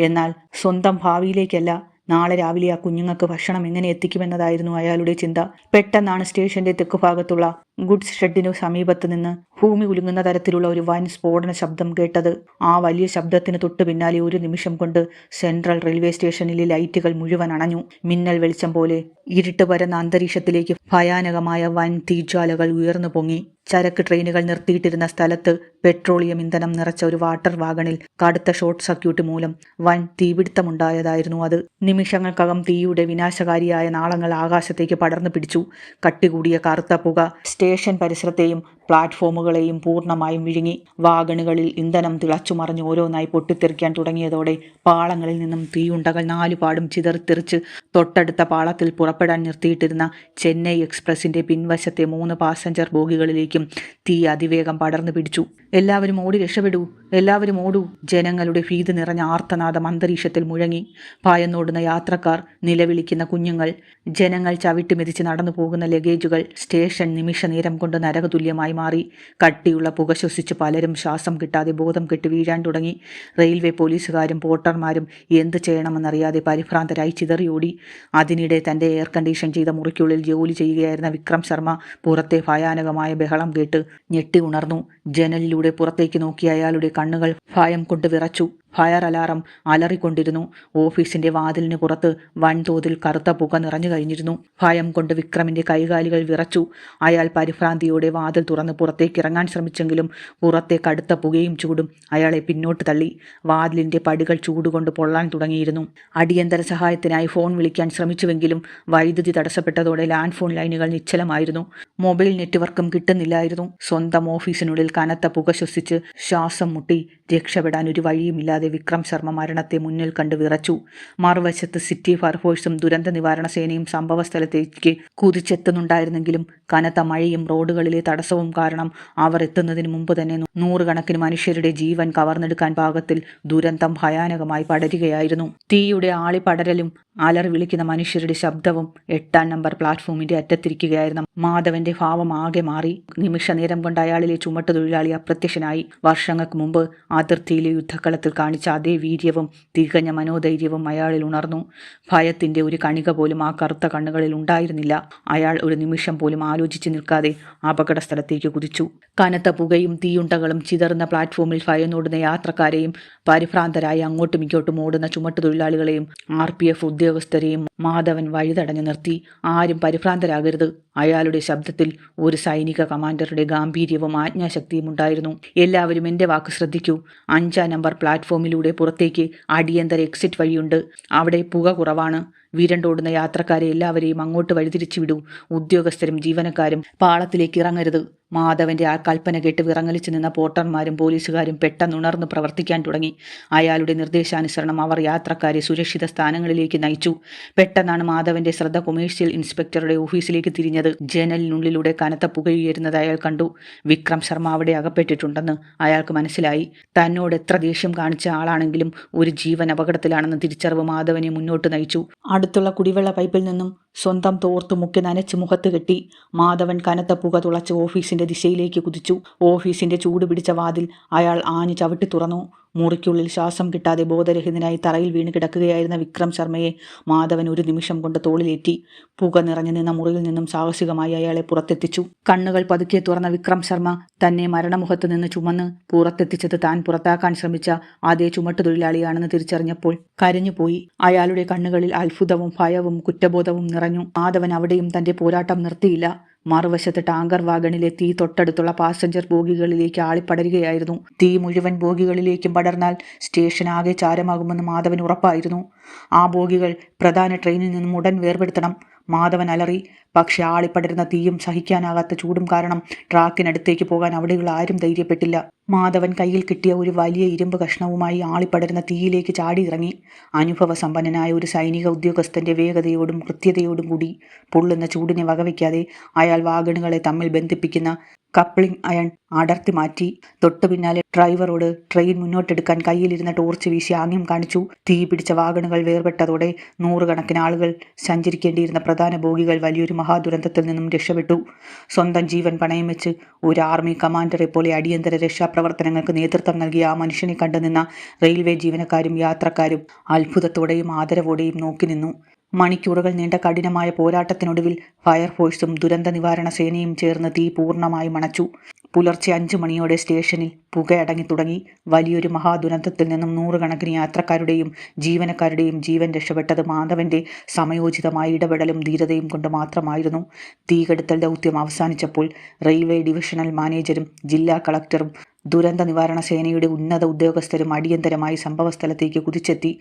എന്നാൽ സ്വന്തം ഭാവിയിലേക്കല്ല, നാളെ രാവിലെ ആ കുഞ്ഞുങ്ങൾക്ക് ഭക്ഷണം എങ്ങനെ എത്തിക്കുമെന്നതായിരുന്നു അയാളുടെ ചിന്ത. പെട്ടെന്നാണ് സ്റ്റേഷന്റെ തെക്കുഭാഗത്തുള്ള ഗുഡ്സ് ഷെഡിനു സമീപത്ത് നിന്ന് ഭൂമി ഉലുങ്ങുന്ന തരത്തിലുള്ള ഒരു വൻ സ്ഫോടന ശബ്ദം കേട്ടത്. ആ വലിയ ശബ്ദത്തിന് തൊട്ടു പിന്നാലെ ഒരു നിമിഷം കൊണ്ട് സെൻട്രൽ റെയിൽവേ സ്റ്റേഷനിലെ ലൈറ്റുകൾ മുഴുവൻ അണഞ്ഞു. മിന്നൽ വെളിച്ചം പോലെ ഇരുട്ട് പരന്ന അന്തരീക്ഷത്തിലേക്ക് ഭയാനകമായ വൻ തീജ്വാലകൾ ഉയർന്നു പൊങ്ങി. ചരക്ക് ട്രെയിനുകൾ നിർത്തിയിട്ടിരുന്ന സ്ഥലത്ത് പെട്രോളിയം ഇന്ധനം നിറച്ച ഒരു വാട്ടർ വാഗണിൽ കടുത്ത ഷോർട്ട് സർക്യൂട്ട് മൂലം വൻ തീപിടുത്തമുണ്ടായതായിരുന്നു അത്. നിമിഷങ്ങൾക്കകം തീയുടെ വിനാശകാരിയായ നാളങ്ങൾ ആകാശത്തേക്ക് പടർന്നു പിടിച്ചു. കട്ടികൂടിയ കറുത്ത പുക സ്റ്റേഷൻ പരിസരത്തെയും പ്ലാറ്റ്ഫോമുകളെയും പൂർണ്ണമായും വിഴുങ്ങി. വാഗണുകളിൽ ഇന്ധനം തിളച്ചുമറിഞ്ഞ് ഓരോന്നായി പൊട്ടിത്തെറിക്കാൻ തുടങ്ങിയതോടെ പാളങ്ങളിൽ നിന്നും തീയുണ്ടകൾ നാലുപാടും ചിതറിത്തെറിച്ച് തൊട്ടടുത്ത പാളത്തിൽ പുറപ്പെടാൻ നിർത്തിയിട്ടിരുന്ന ചെന്നൈ എക്സ്പ്രസിന്റെ പിൻവശത്തെ 3 പാസഞ്ചർ ബോഗികളിലേക്കും തീ അതിവേഗം പടർന്നു പിടിച്ചു. എല്ലാവരും ഓടി രക്ഷപ്പെടൂ, എല്ലാവരും ഓടൂ! ജനങ്ങളുടെ ഭീതി നിറഞ്ഞ ആർത്തനാദം അന്തരീക്ഷത്തിൽ മുഴങ്ങി. ഭയന്നോടുന്ന യാത്രക്കാർ, നിലവിളിക്കുന്ന കുഞ്ഞുങ്ങൾ, ജനങ്ങൾ ചവിട്ടിമെതിച്ച് നടന്നു പോകുന്ന ലഗേജുകൾ. സ്റ്റേഷൻ നിമിഷനേരം കൊണ്ട് നരകതുല്യമായി മാറി. കട്ടിയുള്ള പുക ശ്വസിച്ച് പലരും ശ്വാസം കിട്ടാതെ ബോധം കെട്ട് വീഴാൻ തുടങ്ങി. റെയിൽവേ പോലീസുകാരും പോർട്ടർമാരും എന്ത് ചെയ്യണമെന്നറിയാതെ പരിഭ്രാന്തരായി ചിതറിയോടി. അതിനിടെ തൻ്റെ എയർ കണ്ടീഷൻ ചെയ്ത മുറിക്കുള്ളിൽ ജോലി ചെയ്യുകയായിരുന്ന വിക്രം ശർമ്മ പുറത്തെ ഭയാനകമായ ബഹളം കേട്ട് ഞെട്ടി ഉണർന്നു. ജനലിലൂടെ പുറത്തേക്ക് നോക്കിയ അയാളുടെ കണ്ണുകൾ ഭയം കൊണ്ട് വിറച്ചു. ഫയർ അലാറം അലറിക്കൊണ്ടിരുന്നു. ഓഫീസിന്റെ വാതിലിന് പുറത്ത് വൻതോതിൽ കറുത്ത പുക നിറഞ്ഞു കഴിഞ്ഞിരുന്നു. ഭയം കൊണ്ട് വിക്രമിന്റെ കൈകാലുകൾ വിറച്ചു. അയാൾ പരിഭ്രാന്തിയോടെ വാതിൽ തുറന്ന് പുറത്തേക്ക് ഇറങ്ങാൻ ശ്രമിച്ചെങ്കിലും പുറത്തെ കടുത്ത പുകയും ചൂടും അയാളെ പിന്നോട്ട് തള്ളി. വാതിലിന്റെ പടികൾ ചൂടുകൊണ്ട് പൊള്ളാൻ തുടങ്ങിയിരുന്നു. അടിയന്തര സഹായത്തിനായി ഫോൺ വിളിക്കാൻ ശ്രമിച്ചുവെങ്കിലും വൈദ്യുതി തടസ്സപ്പെട്ടതോടെ ലാൻഡ് ഫോൺ ലൈനുകൾ നിശ്ചലമായിരുന്നു. മൊബൈൽ നെറ്റ്വർക്കും കിട്ടുന്നില്ലായിരുന്നു. സ്വന്തം ഓഫീസിനുള്ളിൽ കനത്ത പുക ശ്വസിച്ച് ശ്വാസം മുട്ടി രക്ഷപ്പെടാൻ ഒരു വഴിയുമില്ലാതെ വിക്രം ശർമ്മ മരണത്തെ മുന്നിൽ കണ്ട് വിറച്ചു. മറുവശത്ത് സിറ്റി ഫയർഫോഴ്സും ദുരന്ത നിവാരണ സേനയും സംഭവ സ്ഥലത്തേക്ക് കുതിച്ചെത്തുന്നുണ്ടായിരുന്നെങ്കിലും കനത്ത മഴയും റോഡുകളിലെ തടസ്സവും കാരണം അവർ എത്തുന്നതിന് മുമ്പ് തന്നെ നൂറുകണക്കിന് മനുഷ്യരുടെ ജീവൻ കവർന്നെടുക്കാൻ പാകത്തിൽ ദുരന്തം ഭയാനകമായി പടരുകയായിരുന്നു. തീയുടെ ആളിപ്പടരലും അലറി വിളിക്കുന്ന മനുഷ്യരുടെ ശബ്ദവും 8-ാം നമ്പർ പ്ലാറ്റ്ഫോമിന്റെ അറ്റത്തിരിക്കുകയായിരുന്ന മാധവന്റെ ഭാവം ആകെ മാറി. നിമിഷനേരം കൊണ്ട് അയാളിലെ ചുമട്ട് തൊഴിലാളി അപ്രത്യക്ഷനായി. വർഷങ്ങൾക്ക് മുമ്പ് അതിർത്തിയിലെ യുദ്ധക്കളത്തിൽ കാണിച്ച അതേ വീര്യവും തികഞ്ഞ മനോധൈര്യവും അയാളിൽ ഉണർന്നു. ഭയത്തിന്റെ ഒരു കണിക പോലും ആ കറുത്ത കണ്ണുകളിൽ ഉണ്ടായിരുന്നില്ല. അയാൾ ഒരു നിമിഷം പോലും ആലോചിച്ച് നിൽക്കാതെ അപകട സ്ഥലത്തേക്ക് കുതിച്ചു. കനത്ത പുകയും തീയുണ്ടകളും ചിതറുന്ന പ്ലാറ്റ്ഫോമിൽ ഭയന്നോടുന്ന യാത്രക്കാരെയും പരിഭ്രാന്തരായി അങ്ങോട്ടും ഇങ്ങോട്ടും ഓടുന്ന ചുമട്ട് തൊഴിലാളികളെയും RPF ഉദ്യോഗസ്ഥരെയും മാധവൻ വഴിതടഞ്ഞു നിർത്തി. ആരും പരിഭ്രാന്തരാകരുത്. അയാളുടെ ശബ്ദത്തിൽ ഒരു സൈനിക കമാൻഡറുടെ ഗാംഭീര്യവും ആജ്ഞാശക്തിയും ഉണ്ടായിരുന്നു. എല്ലാവരും എൻ്റെ വാക്ക് ശ്രദ്ധിക്കൂ. 5-ാം നമ്പർ പ്ലാറ്റ്ഫോമിലൂടെ പുറത്തേക്ക് അടിയന്തര എക്സിറ്റ് വഴിയുണ്ട്. അവിടെ പുക കുറവാണ്. വിരണ്ടോടുന്ന യാത്രക്കാരെ എല്ലാവരെയും അങ്ങോട്ട് വഴിതിരിച്ചു വിടൂ. ഉദ്യോഗസ്ഥരും ജീവനക്കാരും പാളത്തിലേക്ക് ഇറങ്ങരുത്. മാധവന്റെ ആ കൽപ്പന കേട്ട് വിറങ്ങലിച്ചു നിന്ന പോർട്ടർമാരും പോലീസുകാരും പെട്ടെന്നുണർന്ന് പ്രവർത്തിക്കാൻ തുടങ്ങി. അയാളുടെ നിർദ്ദേശാനുസരണം അവർ യാത്രക്കാരെ സുരക്ഷിത സ്ഥാനങ്ങളിലേക്ക് നയിച്ചു. പെട്ടെന്നാണ് മാധവന്റെ ശ്രദ്ധ കൊമേഴ്സ്യൽ ഇൻസ്പെക്ടറുടെ ഓഫീസിലേക്ക് തിരിഞ്ഞത്. ജനലിനുള്ളിലൂടെ കനത്ത പുകയുയരുന്നത് അയാൾ കണ്ടു. വിക്രം ശർമ്മ അവിടെ അകപ്പെട്ടിട്ടുണ്ടെന്ന് അയാൾക്ക് മനസ്സിലായി. തന്നോട് എത്ര ദേഷ്യം കാണിച്ച ആളാണെങ്കിലും ഒരു ജീവൻ അപകടത്തിലാണെന്ന് തിരിച്ചറിവ് മാധവനെ മുന്നോട്ട് നയിച്ചു. അടുത്തുള്ള കുടിവെള്ള പൈപ്പിൽ നിന്നും സ്വന്തം തോർത്തു മുക്കി നനച്ച് മുഖത്ത് കെട്ടി മാധവൻ കനത്ത പുക തുളച്ച് ഓഫീസിന്റെ ദിശയിലേക്ക് കുതിച്ചു. ഓഫീസിന്റെ ചൂട് പിടിച്ച വാതിൽ അയാൾ ആഞ്ഞു ചവിട്ടി തുറന്നു. മുറിക്കുള്ളിൽ ശ്വാസം കിട്ടാതെ ബോധരഹിതനായി തറയിൽ വീണ് കിടക്കുകയായിരുന്ന വിക്രം ശർമ്മയെ മാധവൻ ഒരു നിമിഷം കൊണ്ട് തോളിലേറ്റി. പുക നിറഞ്ഞു നിന്ന മുറിയിൽ നിന്നും സാഹസികമായി അയാളെ പുറത്തെത്തിച്ചു. കണ്ണുകൾ പതുക്കെ തുറന്ന വിക്രം ശർമ്മ തന്നെ മരണമുഖത്ത് നിന്ന് ചുമന്ന് പുറത്തെത്തിച്ചത് താൻ പുറത്താക്കാൻ ശ്രമിച്ച അതേ ചുമട്ടുതൊഴിലാളിയാണെന്ന് തിരിച്ചറിഞ്ഞപ്പോൾ കരഞ്ഞുപോയി. അയാളുടെ കണ്ണുകളിൽ അത്ഭുതവും ഭയവും കുറ്റബോധവും നിറഞ്ഞു. മാധവൻ അവിടെയും തന്റെ പോരാട്ടം നിർത്തിയില്ല. മറുവശത്ത് ടാങ്കർ വാഗണിലെ തീ തൊട്ടടുത്തുള്ള പാസഞ്ചർ ബോഗികളിലേക്ക് ആളിപ്പടരുകയായിരുന്നു. തീ മുഴുവൻ ബോഗികളിലേക്കും പടർന്നാൽ സ്റ്റേഷൻ ആകെ ചാരമാകുമെന്ന് മാധവൻ ഉറപ്പായിരുന്നു. ആ ബോഗികൾ പ്രധാന ട്രെയിനിൽ നിന്നും ഉടൻ വേർപെടുത്തണം. മാധവൻ അലറി. പക്ഷെ ആളിപ്പടരുന്ന തീയും സഹിക്കാനാകാത്ത ചൂടും കാരണം ട്രാക്കിനടുത്തേക്ക് പോകാൻ അവിടെയുള്ള ആരും ധൈര്യപ്പെട്ടില്ല. മാധവൻ കയ്യിൽ കിട്ടിയ ഒരു വലിയ ഇരുമ്പ് കഷ്ണവുമായി ആളിപ്പടരുന്ന തീയിലേക്ക് ചാടിയിറങ്ങി. അനുഭവസമ്പന്നനായ ഒരു സൈനിക ഉദ്യോഗസ്ഥന്റെ വേഗതയോടും കൃത്യതയോടും കൂടി പൊള്ളുന്ന ചൂടിനെ വകവയ്ക്കാതെ അയാൾ വാഗണുകളെ തമ്മിൽ ബന്ധിപ്പിക്കുന്ന കപ്ലിംഗ് അയൺ അടർത്തി മാറ്റി. തൊട്ടു പിന്നാലെ ഡ്രൈവറോട് ട്രെയിൻ മുന്നോട്ടെടുക്കാൻ കയ്യിലിരുന്ന ടോർച്ച് വീശി ആംഗ്യം കാണിച്ചു. തീ പിടിച്ച വാഗണുകൾ വേർപെട്ടതോടെ നൂറുകണക്കിന് ആളുകൾ സഞ്ചരിക്കേണ്ടിയിരുന്ന പ്രധാന ബോഗികൾ വലിയൊരു മഹാദുരന്തത്തിൽ നിന്നും രക്ഷപ്പെട്ടു. സ്വന്തം ജീവൻ പണയം വെച്ച് ഒരു ആർമി കമാൻഡറെ പോലെ അടിയന്തര രക്ഷാപ്രവർത്തനങ്ങൾക്ക് നേതൃത്വം നൽകിയ ആ മനുഷ്യനെ കണ്ടുനിന്ന റെയിൽവേ ജീവനക്കാരും യാത്രക്കാരും അത്ഭുതത്തോടെയും ആദരവോടെയും നോക്കി നിന്നു. മണിക്കൂറുകൾ നീണ്ട കഠിനമായ പോരാട്ടത്തിനൊടുവിൽ ഫയർഫോഴ്സും ദുരന്ത നിവാരണ സേനയും ചേർന്ന് തീ പൂർണ്ണമായും അണച്ചു. പുലർച്ചെ 5 മണിയോടെ സ്റ്റേഷനിൽ പുകയടങ്ങി തുടങ്ങി. വലിയൊരു മഹാദുരന്തത്തിൽ നിന്നും നൂറുകണക്കിന് യാത്രക്കാരുടെയും ജീവനക്കാരുടെയും ജീവൻ രക്ഷപ്പെട്ടത് മാധവന്റെ സമയോചിതമായ ഇടപെടലും ധീരതയും കൊണ്ട് മാത്രമായിരുന്നു. തീകെടുത്തൽ ദൗത്യം അവസാനിച്ചപ്പോൾ റെയിൽവേ ഡിവിഷണൽ മാനേജരും ജില്ലാ കളക്ടറും ദുരന്ത നിവാരണ സേനയുടെ ഉന്നത ഉദ്യോഗസ്ഥരും അടിയന്തരമായി സംഭവസ്ഥലത്തേക്ക് കുതിച്ചെത്തി.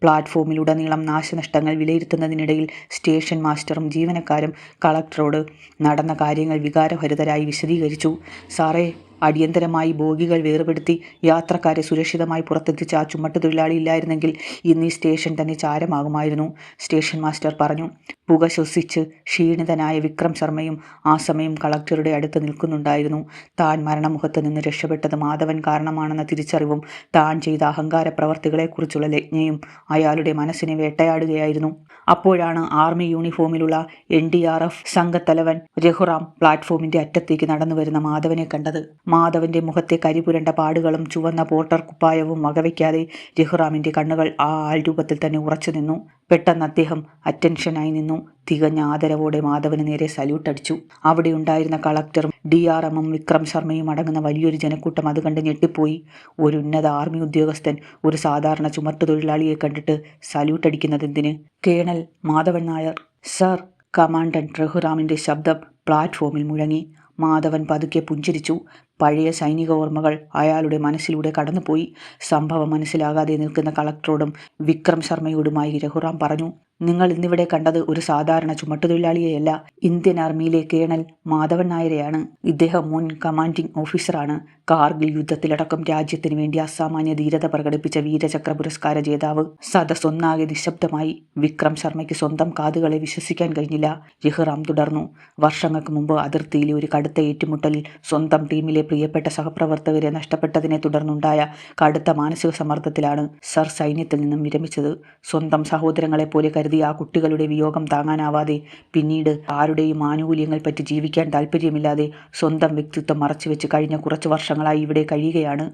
പ്ലാറ്റ്ഫോമിലുടനീളം നാശനഷ്ടങ്ങൾ വിലയിരുത്തുന്നതിനിടയിൽ സ്റ്റേഷൻ മാസ്റ്ററും ജീവനക്കാരും കളക്ടറോട് നടന്ന കാര്യങ്ങൾ വികാരഭരിതരായി വിശദീകരിച്ചു. സാറേ, അടിയന്തരമായി ബോഗികൾ വേർപെടുത്തി യാത്രക്കാരെ സുരക്ഷിതമായി പുറത്തെത്തിച്ച ആ ചുമട്ടുതൊഴിലാളി ഇല്ലായിരുന്നെങ്കിൽ ഇന്ന് ഈ സ്റ്റേഷൻ തന്നെ ചാരമാകുമായിരുന്നു, സ്റ്റേഷൻ മാസ്റ്റർ പറഞ്ഞു. പുക ശ്വസിച്ച് ക്ഷീണിതനായ വിക്രം ശർമ്മയും ആ സമയം കളക്ടറുടെ അടുത്ത് നിൽക്കുന്നുണ്ടായിരുന്നു. താൻ മരണമുഖത്ത് നിന്ന് രക്ഷപ്പെട്ടത് മാധവൻ കാരണമാണെന്ന തിരിച്ചറിവും താൻ ചെയ്ത അഹങ്കാര പ്രവർത്തികളെക്കുറിച്ചുള്ള ലജ്ഞയും അയാളുടെ മനസ്സിനെ വേട്ടയാടുകയായിരുന്നു. അപ്പോഴാണ് ആർമി യൂണിഫോമിലുള്ള NDRF സംഘത്തലവൻ രഘുറാം പ്ലാറ്റ്ഫോമിന്റെ അറ്റത്തേക്ക് നടന്നു വരുന്ന മാധവനെ കണ്ടത്. മാധവന്റെ മുഖത്തെ കരിപുരണ്ട പാടുകളും ചുവന്ന പോർട്ടർ കുപ്പായവും വകവയ്ക്കാതെ രഘുറാമിന്റെ കണ്ണുകൾ ആ ആൾരൂപത്തിൽ തന്നെ ഉറച്ചു നിന്നു. പെട്ടെന്ന് അദ്ദേഹം അറ്റൻഷനായി നിന്നു. തികഞ്ഞ ആദരവോടെ മാധവന് നേരെ സല്യൂട്ട് അടിച്ചു. അവിടെ ഉണ്ടായിരുന്ന കളക്ടറും DRMും വിക്രം ശർമ്മയും അടങ്ങുന്ന വലിയൊരു ജനക്കൂട്ടം അത് കണ്ട് ഞെട്ടിപ്പോയി. ഒരു ഉന്നത ആർമി ഉദ്യോഗസ്ഥൻ ഒരു സാധാരണ ചുമട്ടുതൊഴിലാളിയെ കണ്ടിട്ട് സല്യൂട്ട് അടിക്കുന്നതെന്തിന്? Colonel Madhavan Nair, sir. Commandant രഘുറാമിന്റെ ശബ്ദം പ്ലാറ്റ്ഫോമിൽ മുഴങ്ങി. മാധവൻ പതുക്കെ പുഞ്ചിരിച്ചു. പഴയ സൈനിക ഓർമ്മകൾ അയാളുടെ മനസ്സിലൂടെ കടന്നുപോയി. സംഭവം മനസ്സിലാകാതെ നിൽക്കുന്ന കളക്ടറോടും വിക്രം ശർമ്മയോടുമായി രഘുറാം പറഞ്ഞു, നിങ്ങൾ ഇന്നിവിടെ കണ്ടത് ഒരു സാധാരണ ചുമട്ടുതൊഴിലാളിയെയല്ല, ഇന്ത്യൻ ആർമിയിലെ കേണൽ മാധവൻ നായരെയാണ്. ഇദ്ദേഹം മുൻ കമാൻഡിംഗ് ഓഫീസറാണ്. കാർഗിൽ യുദ്ധത്തിലടക്കം രാജ്യത്തിന് വേണ്ടി അസാമാന്യ ധീരത പ്രകടിപ്പിച്ച വീരചക്ര പുരസ്കാര ജേതാവ്. സദസ്സൊന്നാകെ നിശബ്ദമായി. വിക്രം ശർമ്മയ്ക്ക് സ്വന്തം കാതുകളെ വിശ്വസിക്കാൻ കഴിഞ്ഞില്ല. രഘുറാം തുടർന്നു. വർഷങ്ങൾക്ക് മുമ്പ് അതിർത്തിയിലെ ഒരു കടുത്ത ഏറ്റുമുട്ടലിൽ സ്വന്തം ടീമിലെ പ്രിയപ്പെട്ട സഹപ്രവർത്തകരെ നഷ്ടപ്പെട്ടതിനെ തുടർന്നുണ്ടായ കടുത്ത മാനസിക സമ്മർദ്ദത്തിലാണ് സർ സൈന്യത്തിൽ നിന്നും വിരമിച്ചത്. സ്വന്തം സഹോദരങ്ങളെപ്പോലെ കരുതിയ ആ കുട്ടികളുടെ വിയോഗം താങ്ങാനാവാതെ പിന്നീട് ആരുടെയും ആനുകൂല്യങ്ങൾ പറ്റി ജീവിക്കാൻ താല്പര്യമില്ലാതെ സ്വന്തം വ്യക്തിത്വം മറച്ചുവെച്ച് കഴിഞ്ഞ കുറച്ച് വർഷങ്ങളായി ഇവിടെ കഴിയുകയാണ്.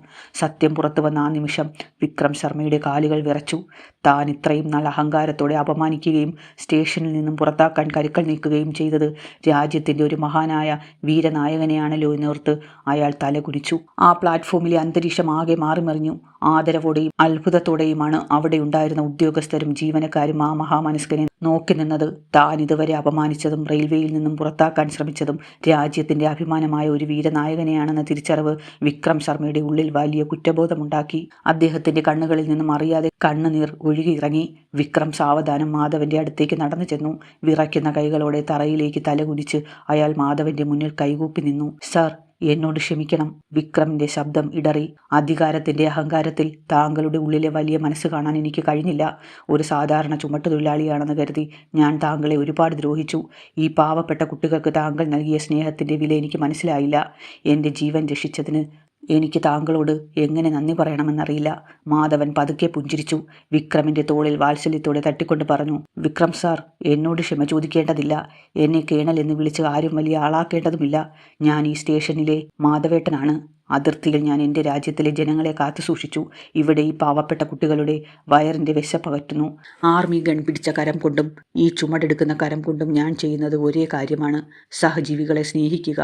സത്യം പുറത്തു വന്ന ആ നിമിഷം വിക്രം ശർമ്മയുടെ കാലുകൾ വിറച്ചു. താൻ ഇത്രയും നാൾ അഹങ്കാരത്തോടെ അപമാനിക്കുകയും സ്റ്റേഷനിൽ നിന്നും പുറത്താക്കാൻ കരുക്കൾ നീക്കുകയും ചെയ്തത് രാജ്യത്തിൻ്റെ ഒരു മഹാനായ വീരനായകനെയാണല്ലോ എന്നോർത്ത് അയാൾ തലകുനിച്ചു. ആ പ്ലാറ്റ്ഫോമിലെ അന്തരീക്ഷം ആകെ മാറിമറിഞ്ഞു. ആദരവോടെയും അത്ഭുതത്തോടെയുമാണ് അവിടെ ഉണ്ടായിരുന്ന ഉദ്യോഗസ്ഥരും ജീവനക്കാരും ആ മഹാമനസ്കനെ നോക്കി നിന്നത്. താൻ ഇതുവരെ അപമാനിച്ചതും റെയിൽവേയിൽ നിന്നും പുറത്താക്കാൻ ശ്രമിച്ചതും രാജ്യത്തിന്റെ അഭിമാനമായ ഒരു വീരനായകനെയാണെന്ന തിരിച്ചറിവ് വിക്രം ശർമ്മയുടെ ഉള്ളിൽ വലിയ കുറ്റബോധമുണ്ടാക്കി. അദ്ദേഹത്തിന്റെ കണ്ണുകളിൽ നിന്നും അറിയാതെ കണ്ണുനീർ ഒഴുകിയിറങ്ങി. വിക്രം സാവധാനം മാധവന്റെ അടുത്തേക്ക് നടന്നു ചെന്നു. വിറയ്ക്കുന്ന കൈകളോടെ തറയിലേക്ക് തലകുനിച്ച് അയാൾ മാധവന്റെ മുന്നിൽ കൈകൂപ്പി നിന്നു. സർ, എന്നോട് ക്ഷമിക്കണം. വിക്രമിന്റെ ശബ്ദം ഇടറി. അധികാരത്തിന്റെ അഹങ്കാരത്തിൽ താങ്കളുടെ ഉള്ളിലെ വലിയ മനസ്സ് കാണാൻ എനിക്ക് കഴിഞ്ഞില്ല. ഒരു സാധാരണ ചുമട്ടുതൊഴിലാളിയാണെന്ന് കരുതി ഞാൻ താങ്കളെ ഒരുപാട് ദ്രോഹിച്ചു. ഈ പാവപ്പെട്ട കുട്ടികൾക്ക് താങ്കൾ നൽകിയ സ്നേഹത്തിന്റെ വില എനിക്ക് മനസ്സിലായില്ല. എൻ്റെ ജീവൻ രക്ഷിച്ചതിന് എനിക്ക് താങ്കളോട് എങ്ങനെ നന്ദി പറയണമെന്നറിയില്ല. മാധവൻ പതുക്കെ പുഞ്ചിരിച്ചു. വിക്രമിന്റെ തോളിൽ വാത്സല്യത്തോടെ തട്ടിക്കൊണ്ട് പറഞ്ഞു, വിക്രം സാർ, എന്നോട് ക്ഷമ ചോദിക്കേണ്ടതില്ല. എന്നെ കേണൽ എന്ന് വിളിച്ച് ആരും വലിയ ആളാക്കേണ്ടതുമില്ല. ഞാൻ ഈ സ്റ്റേഷനിലെ മാധവേട്ടനാണ്. അതിർത്തിയിൽ ഞാൻ എൻ്റെ രാജ്യത്തിലെ ജനങ്ങളെ കാത്തുസൂക്ഷിച്ചു. ഇവിടെ ഈ പാവപ്പെട്ട കുട്ടികളുടെ വയറിൻ്റെ വിശപ്പകറ്റുന്നു. ആർമി ഗൺ പിടിച്ച കരം കൊണ്ടും ഈ ചുമടെടുക്കുന്ന കരം കൊണ്ടും ഞാൻ ചെയ്യുന്നത് ഒരേ കാര്യമാണ്: സഹജീവികളെ സ്നേഹിക്കുക.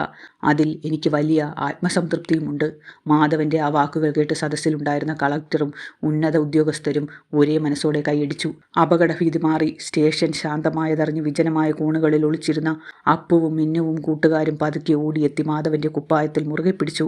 അതിൽ എനിക്ക് വലിയ ആത്മസംതൃപ്തിയുമുണ്ട്. മാധവൻ്റെ ആ വാക്കുകൾ കേട്ട് സദസ്സിലുണ്ടായിരുന്ന കളക്ടറും ഉന്നത ഉദ്യോഗസ്ഥരും ഒരേ മനസ്സോടെ കൈയടിച്ചു. അപകടഭീതി മാറി സ്റ്റേഷൻ ശാന്തമായതറിഞ്ഞ് വിജനമായ കോണുകളിൽ ഒളിച്ചിരുന്ന അപ്പുവും മിന്നുവും കൂട്ടുകാരും പതുക്കെ ഓടിയെത്തി മാധവൻ്റെ കുപ്പായത്തിൽ മുറുകെ പിടിച്ചു.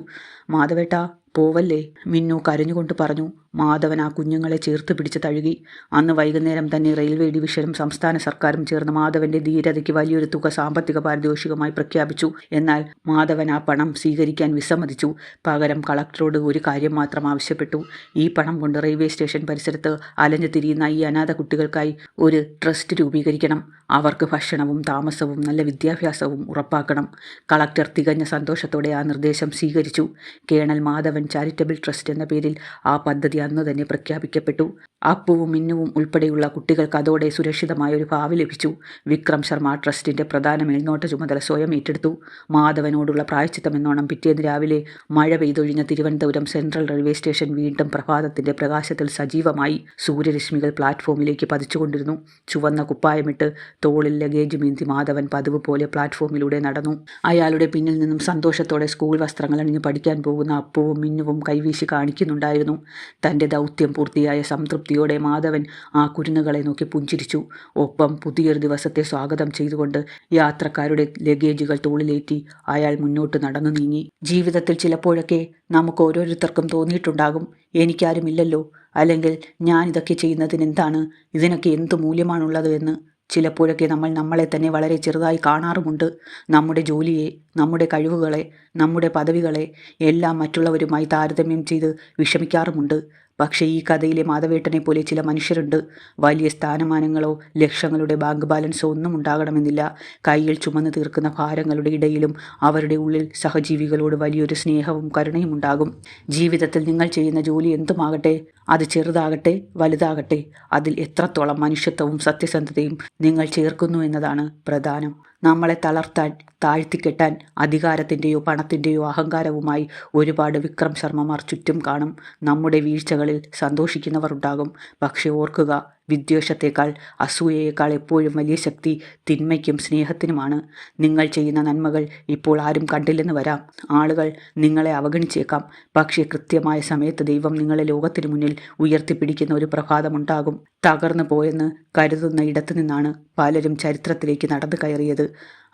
മാധവേട്ടാ, പോവല്ലേ, മിന്നു കരഞ്ഞുകൊണ്ട് പറഞ്ഞു. മാധവൻ ആ കുഞ്ഞുങ്ങളെ ചേർത്ത് പിടിച്ച് തഴുകി. അന്ന് വൈകുന്നേരം തന്നെ റെയിൽവേ ഡിവിഷനും സംസ്ഥാന സർക്കാരും ചേർന്ന് മാധവന്റെ ധീരതയ്ക്ക് വലിയൊരു തുക സാമ്പത്തിക പാരിതോഷികമായി പ്രഖ്യാപിച്ചു. എന്നാൽ മാധവൻ ആ പണം സ്വീകരിക്കാൻ വിസമ്മതിച്ചു. പകരം കളക്ടറോട് ഒരു കാര്യം മാത്രം ആവശ്യപ്പെട്ടു: ഈ പണം കൊണ്ട് റെയിൽവേ സ്റ്റേഷൻ പരിസരത്ത് അലഞ്ഞു തിരിയുന്ന ഈ അനാഥ കുട്ടികൾക്കായി ഒരു ട്രസ്റ്റ് രൂപീകരിക്കണം. അവർക്ക് ഭക്ഷണവും താമസവും നല്ല വിദ്യാഭ്യാസവും ഉറപ്പാക്കണം. കളക്ടർ തികഞ്ഞ സന്തോഷത്തോടെ ആ നിർദ്ദേശം സ്വീകരിച്ചു. കേണൽ മാധവൻ ചാരിറ്റബിൾ ട്രസ്റ്റ് എന്ന പേരിൽ ആ പദ്ധതി അന്ന് തന്നെ പ്രഖ്യാപിക്കപ്പെട്ടു. അപ്പുവും മിന്നുവും ഉൾപ്പെടെയുള്ള കുട്ടികൾക്ക് അതോടെ സുരക്ഷിതമായ ഒരു ഭാവി ലഭിച്ചു. വിക്രം ശർമ്മ ട്രസ്റ്റിന്റെ പ്രധാന മേൽനോട്ട ചുമതല സ്വയം ഏറ്റെടുത്തു. മാധവനോടുള്ള പ്രായശ്ചിത്തമെന്നോണം പിറ്റേന്ന് രാവിലെ മഴ പെയ്തൊഴിഞ്ഞ തിരുവനന്തപുരം സെൻട്രൽ റെയിൽവേ സ്റ്റേഷൻ വീണ്ടും പ്രഭാതത്തിന്റെ പ്രകാശത്തിൽ സജീവമായി. സൂര്യരശ്മികൾ പ്ലാറ്റ്ഫോമിലേക്ക് പതിച്ചുകൊണ്ടിരുന്നു. ചുവന്ന കുപ്പായമിട്ട് തോളിൽ ലഗേജ് മീന്തി മാധവൻ പതിവ് പോലെ പ്ലാറ്റ്ഫോമിലൂടെ നടന്നു. അയാളുടെ പിന്നിൽ നിന്നും സന്തോഷത്തോടെ സ്കൂൾ വസ്ത്രങ്ങൾ അണിഞ്ഞ് പഠിക്കാൻ പോകുന്ന അപ്പുവും മിന്നുവും കൈവീശി കാണിക്കുന്നുണ്ടായിരുന്നു. തൻ്റെ ദൗത്യം പൂർത്തിയായ സംതൃപ്തിയോടെ മാധവൻ ആ കുരുന്നുകളെ നോക്കി പുഞ്ചിരിച്ചു. ഒപ്പം പുതിയൊരു ദിവസത്തെ സ്വാഗതം ചെയ്തുകൊണ്ട് യാത്രക്കാരുടെ ലഗേജുകൾ തോളിലേറ്റി അയാൾ മുന്നോട്ട് നടന്നു നീങ്ങി. ജീവിതത്തിൽ ചിലപ്പോഴൊക്കെ നമുക്ക് ഓരോരുത്തർക്കും തോന്നിയിട്ടുണ്ടാകും, എനിക്കാരുമില്ലല്ലോ, അല്ലെങ്കിൽ ഞാൻ ഇതൊക്കെ ചെയ്യുന്നതിന് എന്താണ്, ഇതിനൊക്കെ എന്ത് മൂല്യമാണുള്ളത് എന്ന്. ചിലപ്പോഴൊക്കെ നമ്മൾ നമ്മളെ തന്നെ വളരെ ചെറുതായി കാണാറുമുണ്ട്. നമ്മുടെ ജോലിയെ, നമ്മുടെ കഴിവുകളെ, നമ്മുടെ പദവികളെ എല്ലാം മറ്റുള്ളവരുമായി താരതമ്യം ചെയ്ത് വിഷമിക്കാറുമുണ്ട്. പക്ഷേ ഈ കഥയിലെ മാധവേട്ടനെ പോലെ ചില മനുഷ്യരുണ്ട്. വലിയ സ്ഥാനമാനങ്ങളോ ലക്ഷങ്ങളുടെ ബാങ്ക് ബാലൻസോ ഒന്നും ഉണ്ടാകണമെന്നില്ല. കയ്യിൽ ചുമന്ന് തീർക്കുന്ന ഭാരങ്ങളുടെ ഇടയിലും അവരുടെ ഉള്ളിൽ സഹജീവികളോട് വലിയൊരു സ്നേഹവും കരുണയും ഉണ്ടാകും. ജീവിതത്തിൽ നിങ്ങൾ ചെയ്യുന്ന ജോലി എന്തുമാകട്ടെ, അത് ചെറുതാകട്ടെ വലുതാകട്ടെ, അതിൽ എത്രത്തോളം മനുഷ്യത്വവും സത്യസന്ധതയും നിങ്ങൾ ചേർക്കുന്നു എന്നതാണ് പ്രധാനം. നമ്മളെ തളർത്താൻ, താഴ്ത്തിക്കെട്ടാൻ അധികാരത്തിൻ്റെയോ പണത്തിൻ്റെയോ അഹങ്കാരവുമായി ഒരുപാട് വിക്രം ശർമ്മമാർ ചുറ്റും കാണും. നമ്മുടെ വീഴ്ചകളിൽ സന്തോഷിക്കുന്നവർ ഉണ്ടാകും. പക്ഷേ ഓർക്കുക, വിദ്വേഷത്തേക്കാൾ അസൂയയേക്കാൾ എപ്പോഴും വലിയ ശക്തി തിന്മയ്ക്കും സ്നേഹത്തിനുമാണ്. നിങ്ങൾ ചെയ്യുന്ന നന്മകൾ ഇപ്പോൾ ആരും കണ്ടില്ലെന്ന് വരാം. ആളുകൾ നിങ്ങളെ അവഗണിച്ചേക്കാം. പക്ഷേ കൃത്യമായ സമയത്ത് ദൈവം നിങ്ങളെ ലോകത്തിന് മുന്നിൽ ഉയർത്തിപ്പിടിക്കുന്ന ഒരു പ്രഭാതമുണ്ടാകും. തകർന്നു പോയെന്ന് കരുതുന്ന ഇടത്തു നിന്നാണ് പലരും ചരിത്രത്തിലേക്ക് നടന്നു കയറിയത്.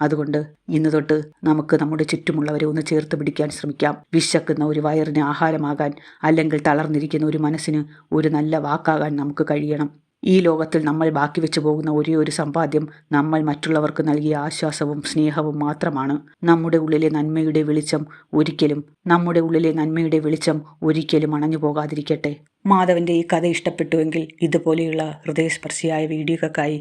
അതുകൊണ്ട് ഇന്ന് തൊട്ട് നമുക്ക് നമ്മുടെ ചുറ്റുമുള്ളവരെ ഒന്ന് ചേർത്ത് പിടിക്കാൻ ശ്രമിക്കാം. വിശക്കുന്ന ഒരു വയറിന് ആഹാരമാകാൻ, അല്ലെങ്കിൽ തളർന്നിരിക്കുന്ന ഒരു മനസ്സിന് ഒരു നല്ല വാക്കാകാൻ നമുക്ക് കഴിയണം. ഈ ലോകത്തിൽ നമ്മൾ ബാക്കി വെച്ചു പോകുന്ന ഒരേ ഒരു സമ്പാദ്യം നമ്മൾ മറ്റുള്ളവർക്ക് നൽകിയ ആശ്വാസവും സ്നേഹവും മാത്രമാണ്. നമ്മുടെ ഉള്ളിലെ നന്മയുടെ വെളിച്ചം ഒരിക്കലും അണഞ്ഞു പോകാതിരിക്കട്ടെ. മാധവന്റെ ഈ കഥ ഇഷ്ടപ്പെട്ടുവെങ്കിൽ ഇതുപോലെയുള്ള ഹൃദയസ്പർശിയായ വീഡിയോകൾക്കായി